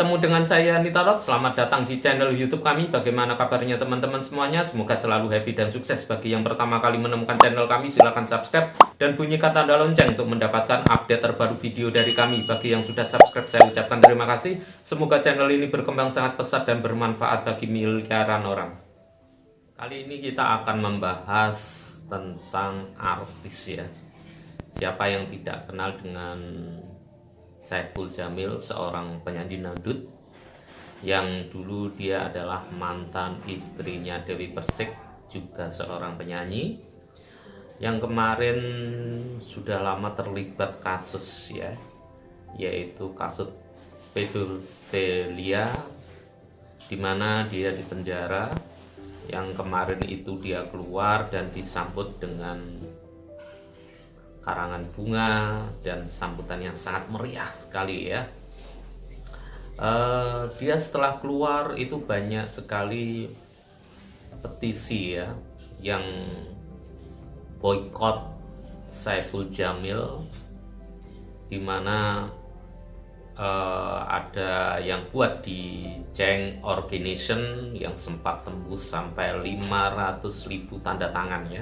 ketemu dengan saya Nitarot. Selamat datang di channel YouTube kami. Bagaimana kabarnya teman-teman semuanya? Semoga selalu happy dan sukses. Bagi yang pertama kali menemukan channel kami, silahkan subscribe dan bunyikan tanda lonceng untuk mendapatkan update terbaru video dari kami. Bagi yang sudah subscribe, saya ucapkan terima kasih. Semoga channel ini berkembang sangat pesat dan bermanfaat bagi miliaran orang. Kali ini kita akan membahas tentang artis ya. Siapa yang tidak kenal dengan Saiful Jamil, seorang penyanyi dangdut yang dulu dia adalah mantan istrinya Dewi Persik, juga seorang penyanyi yang kemarin sudah lama terlibat kasus ya, yaitu kasus pedofilia, di mana dia dipenjara. Yang kemarin itu dia keluar dan disambut dengan karangan bunga dan sambutan yang sangat meriah sekali ya. Dia setelah keluar itu banyak sekali petisi ya yang boykot Saiful Jamil, dimana ada yang buat di Change Organization yang sempat tembus sampai 500.000 tanda tangan ya.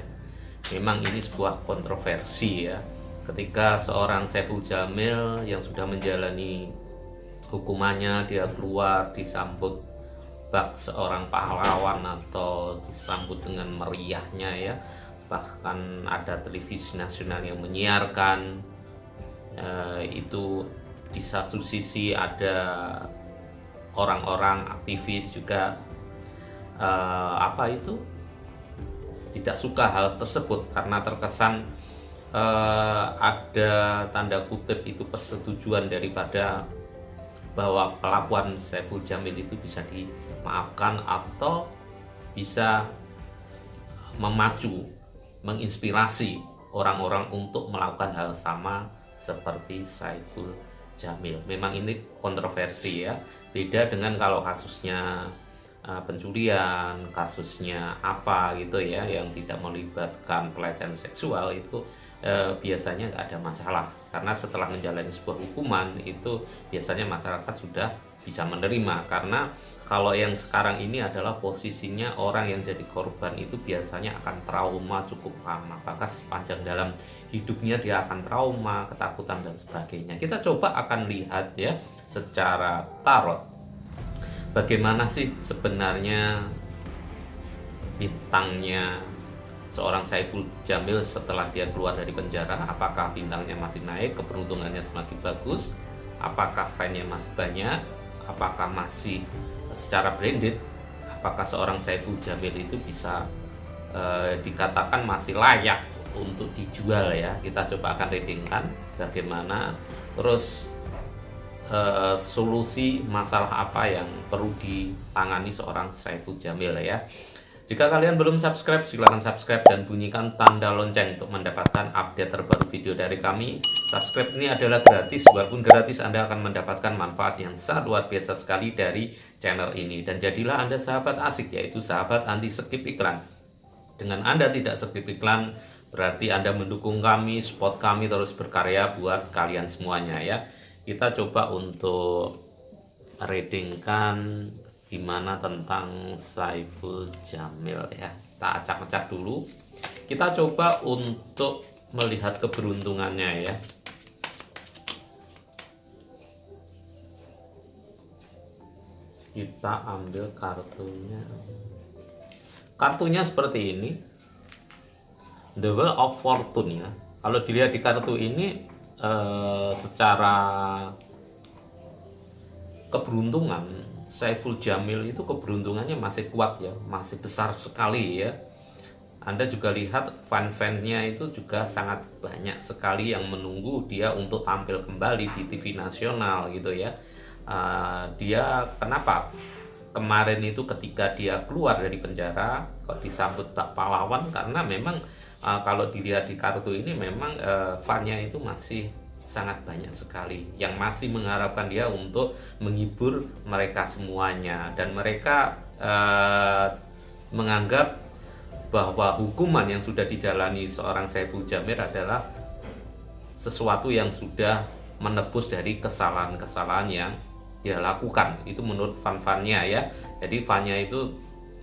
Memang ini sebuah kontroversi ya, ketika seorang Saiful Jamil yang sudah menjalani hukumannya, dia keluar disambut bak seorang pahlawan atau disambut dengan meriahnya ya. Bahkan ada televisi nasional yang menyiarkan itu. Di satu sisi ada orang-orang aktivis juga tidak suka hal tersebut karena terkesan ada tanda kutip itu persetujuan daripada bahwa kelakuan Saiful Jamil itu bisa dimaafkan atau bisa memacu, menginspirasi orang-orang untuk melakukan hal sama seperti Saiful Jamil. Memang ini kontroversi ya, beda dengan kalau kasusnya pencurian, kasusnya apa gitu ya, yang tidak melibatkan pelecehan seksual itu biasanya nggak ada masalah, karena setelah menjalani sebuah hukuman itu biasanya masyarakat sudah bisa menerima. Karena kalau yang sekarang ini adalah posisinya orang yang jadi korban itu biasanya akan trauma cukup lama, bahkan sepanjang dalam hidupnya dia akan trauma, ketakutan dan sebagainya. Kita coba akan lihat ya secara tarot bagaimana sih sebenarnya bintangnya seorang Saiful Jamil setelah dia keluar dari penjara. Apakah bintangnya masih naik, keberuntungannya semakin bagus, apakah fan-nya masih banyak, apakah masih secara branded, apakah seorang Saiful Jamil itu bisa dikatakan masih layak untuk dijual ya. Kita coba akan readingkan bagaimana, terus solusi masalah apa yang perlu ditangani seorang Saiful Jamil ya. Jika kalian belum subscribe, silahkan subscribe dan bunyikan tanda lonceng untuk mendapatkan update terbaru video dari kami. Subscribe ini adalah gratis, walaupun gratis Anda akan mendapatkan manfaat yang sangat luar biasa sekali dari channel ini. Dan jadilah Anda sahabat asik, yaitu sahabat anti skip iklan. Dengan Anda tidak skip iklan, berarti Anda mendukung kami, support kami terus berkarya buat kalian semuanya ya. Kita coba untuk readingkan gimana tentang Saiful Jamil ya. Kita acak-acak dulu. Kita coba untuk melihat keberuntungannya ya. Kita ambil kartunya. Kartunya seperti ini, The Wheel of Fortune ya. Kalau dilihat di kartu ini secara keberuntungan, Saiful Jamil itu keberuntungannya masih kuat ya, masih besar sekali ya. Anda juga lihat fan-fannya itu juga sangat banyak sekali yang menunggu dia untuk tampil kembali di TV nasional gitu ya. Dia kenapa kemarin itu ketika dia keluar dari penjara kok disambut bak pahlawan, karena memang kalau dilihat di kartu ini memang fan-nya itu masih sangat banyak sekali yang masih mengharapkan dia untuk menghibur mereka semuanya, dan mereka menganggap bahwa hukuman yang sudah dijalani seorang Saiful Jamil adalah sesuatu yang sudah menebus dari kesalahan-kesalahan yang dia lakukan. Itu menurut fan-fannya ya. Jadi fannya itu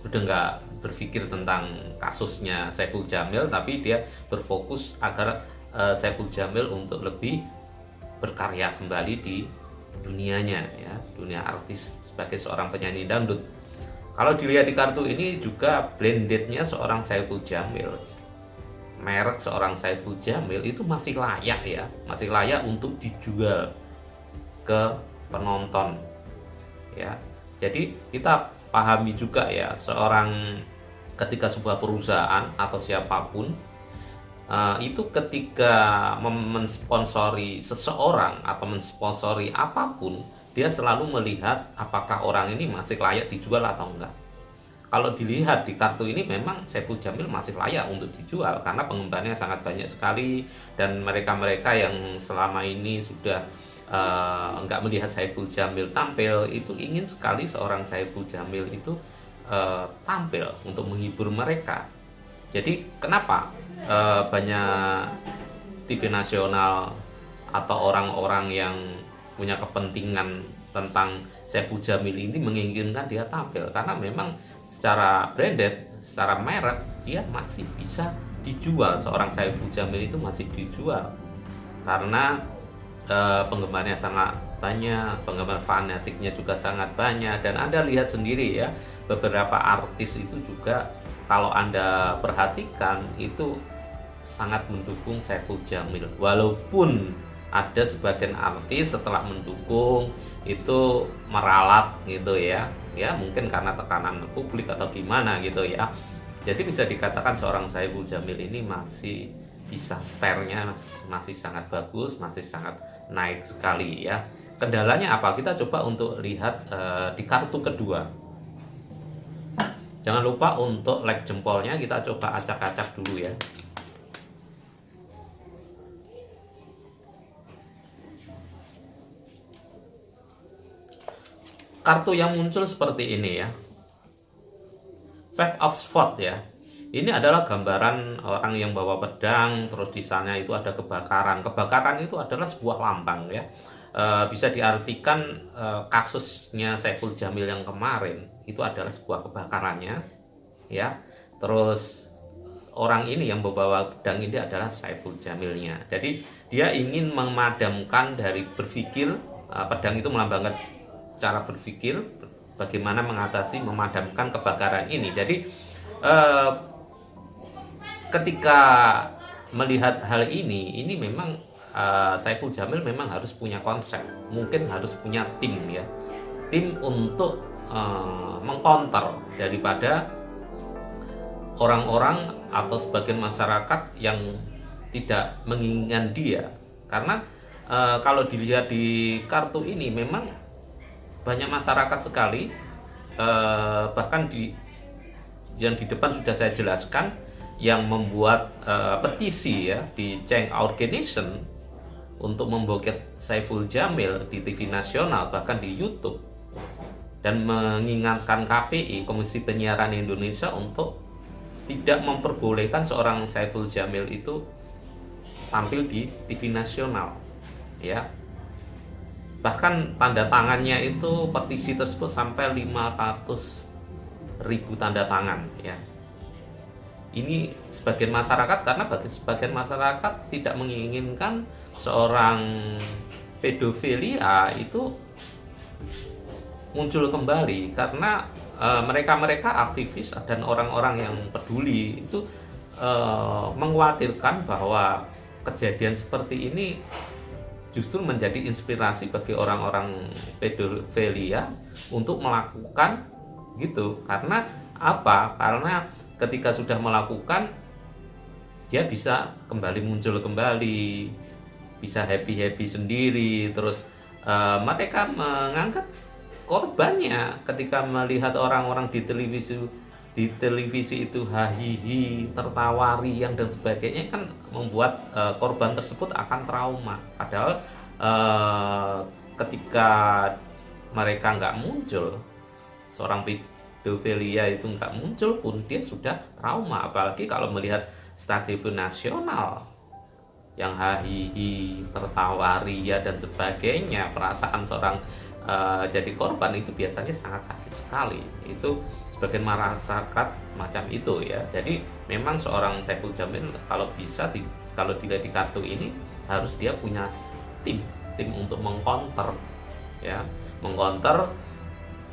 udah nggak berpikir tentang kasusnya Saiful Jamil, tapi dia berfokus agar Saiful Jamil untuk lebih berkarya kembali di dunianya ya, dunia artis sebagai seorang penyanyi dangdut. Kalau dilihat di kartu ini juga blendednya seorang Saiful Jamil, merek seorang Saiful Jamil itu masih layak ya, masih layak untuk dijual ke penonton ya. Jadi kita pahami juga ya, seorang ketika sebuah perusahaan atau siapapun itu ketika mensponsori seseorang atau mensponsori apapun, dia selalu melihat apakah orang ini masih layak dijual atau enggak. Kalau dilihat di kartu ini memang Saiful Jamil masih layak untuk dijual karena penggemarnya sangat banyak sekali, dan mereka-mereka yang selama ini sudah enggak melihat Saiful Jamil tampil itu ingin sekali seorang Saiful Jamil itu tampil untuk menghibur mereka. Jadi kenapa banyak TV nasional atau orang-orang yang punya kepentingan tentang Saiful Jamil ini menginginkan dia tampil? Karena memang secara branded, secara merek dia masih bisa dijual. Seorang Saiful Jamil itu masih dijual karena penggemarnya sangat banyak, penggemar fanatiknya juga sangat banyak. Dan Anda lihat sendiri ya, beberapa artis itu juga kalau Anda perhatikan itu sangat mendukung Saiful Jamil. Walaupun ada sebagian artis setelah mendukung itu meralat gitu ya. Ya mungkin karena tekanan publik atau gimana gitu ya. Jadi bisa dikatakan seorang Saiful Jamil ini masih bisa sternya masih sangat bagus, masih sangat naik sekali ya. Kendalanya apa? Kita coba untuk lihat di kartu kedua. Jangan lupa untuk like jempolnya, kita coba acak-acak dulu ya. Kartu yang muncul seperti ini ya. Five of Swords ya. Ini adalah gambaran orang yang bawa pedang, terus di sana itu ada kebakaran. Kebakaran itu adalah sebuah lambang ya. Bisa diartikan kasusnya Saiful Jamil yang kemarin itu adalah sebuah kebakarannya ya. Terus orang ini yang membawa pedang ini adalah Saiful Jamilnya. Jadi dia ingin memadamkan dari berpikir, pedang itu melambangkan cara berpikir bagaimana mengatasi memadamkan kebakaran ini. Jadi ketika melihat hal ini memang Saiful Jamil memang harus punya konsep, mungkin harus punya tim ya, tim untuk mengcounter daripada orang-orang atau sebagian masyarakat yang tidak menginginkan dia. Karena kalau dilihat di kartu ini memang banyak masyarakat sekali, bahkan yang di depan sudah saya jelaskan, yang membuat petisi ya di Change Organization untuk memboikot Saiful Jamil di TV nasional, bahkan di YouTube, dan mengingatkan KPI, Komisi Penyiaran Indonesia, untuk tidak memperbolehkan seorang Saiful Jamil itu tampil di TV nasional ya. Bahkan tanda tangannya itu, petisi tersebut sampai 500.000 tanda tangan ya. Ini sebagian masyarakat, karena bagi sebagian masyarakat tidak menginginkan seorang pedofilia itu muncul kembali, karena mereka-mereka aktivis dan orang-orang yang peduli itu mengkhawatirkan bahwa kejadian seperti ini justru menjadi inspirasi bagi orang-orang pedofilia untuk melakukan gitu. Karena apa? Karena ketika sudah melakukan, dia bisa kembali muncul kembali, bisa happy-happy sendiri. Terus mereka mengangkat korbannya ketika melihat orang-orang di televisi itu hahihi, tertawa riang dan sebagainya, kan membuat korban tersebut akan trauma. Padahal ketika mereka nggak muncul, seorang pedofilia itu nggak muncul pun dia sudah trauma. Apalagi kalau melihat stasiun nasional yang hahihi, tertawa ria dan sebagainya, perasaan seorang jadi korban itu biasanya sangat sakit sekali. Itu sebagian masyarakat macam itu ya. Jadi memang seorang Saiful Jamil kalau bisa kalau dilihat di kartu ini harus dia punya tim untuk mengkonter ya, mengkonter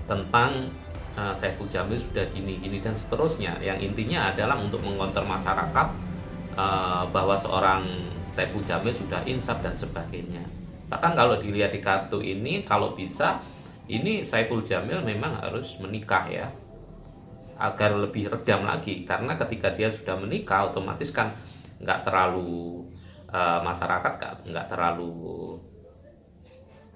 tentang Saiful Jamil sudah gini dan seterusnya. Yang intinya adalah untuk mengkonter masyarakat bahwa seorang Saiful Jamil sudah insaf dan sebagainya. Bahkan kalau dilihat di kartu ini, kalau bisa ini Saiful Jamil memang harus menikah ya, agar lebih redam lagi. Karena ketika dia sudah menikah otomatis kan nggak terlalu masyarakat nggak terlalu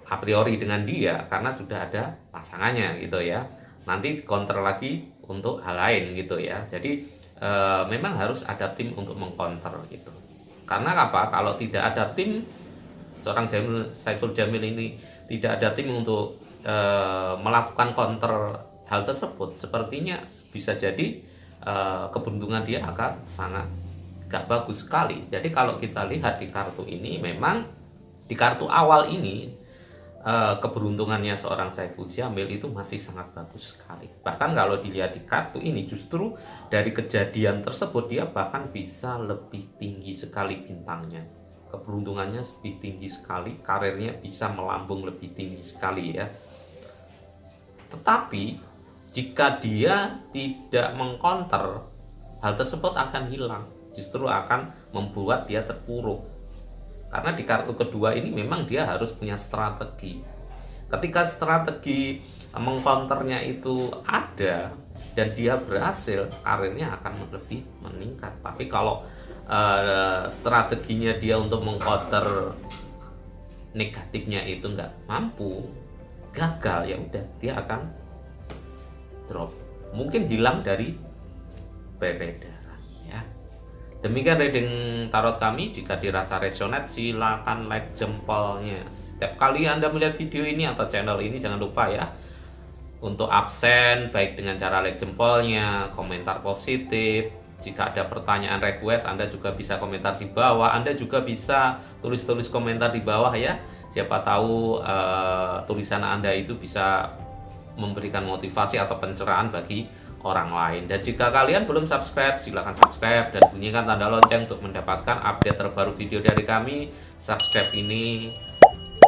a priori dengan dia karena sudah ada pasangannya gitu ya. Nanti counter lagi untuk hal lain gitu ya. Jadi memang harus ada tim untuk mengcounter gitu. Karena apa? Kalau tidak ada tim, seorang Saiful Jamil ini tidak ada tim untuk melakukan counter hal tersebut, sepertinya bisa jadi keberuntungan dia akan sangat gak bagus sekali. Jadi kalau kita lihat di kartu ini, memang di kartu awal ini keberuntungannya seorang Saiful Jamil itu masih sangat bagus sekali. Bahkan kalau dilihat di kartu ini, justru dari kejadian tersebut dia bahkan bisa lebih tinggi sekali bintangnya. Keberuntungannya lebih tinggi sekali, karirnya bisa melambung lebih tinggi sekali ya. Tetapi jika dia tidak mengcounter, hal tersebut akan hilang, justru akan membuat dia terpuruk. Karena di kartu kedua ini memang dia harus punya strategi. Ketika strategi mengcounternya itu ada dan dia berhasil, karirnya akan lebih meningkat. Tapi kalau strateginya dia untuk mengcounter negatifnya itu nggak mampu, gagal, ya udah dia akan drop, mungkin hilang dari peredaran ya. Demikian reading tarot kami. Jika dirasa resonate, silakan like jempolnya. Setiap kali Anda melihat video ini atau channel ini, jangan lupa ya untuk absen, baik dengan cara like jempolnya, komentar positif. Jika ada pertanyaan request, Anda juga bisa komentar di bawah. Anda juga bisa tulis komentar di bawah ya. Siapa tahu tulisan Anda itu bisa memberikan motivasi atau pencerahan bagi orang lain. Dan jika kalian belum subscribe, silahkan subscribe dan bunyikan tanda lonceng untuk mendapatkan update terbaru video dari kami. Subscribe ini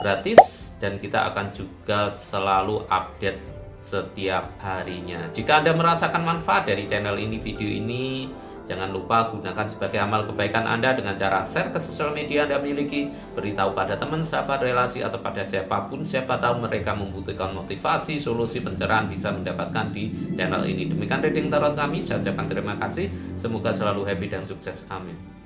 gratis dan kita akan juga selalu update setiap harinya. Jika Anda merasakan manfaat dari channel ini, video ini, jangan lupa gunakan sebagai amal kebaikan Anda dengan cara share ke sosial media Anda miliki, beritahu pada teman, sahabat, relasi, atau pada siapapun, siapa tahu mereka membutuhkan motivasi, solusi, pencerahan bisa mendapatkan di channel ini. Demikian reading tarot kami, saya ucapkan terima kasih, semoga selalu happy dan sukses, amin.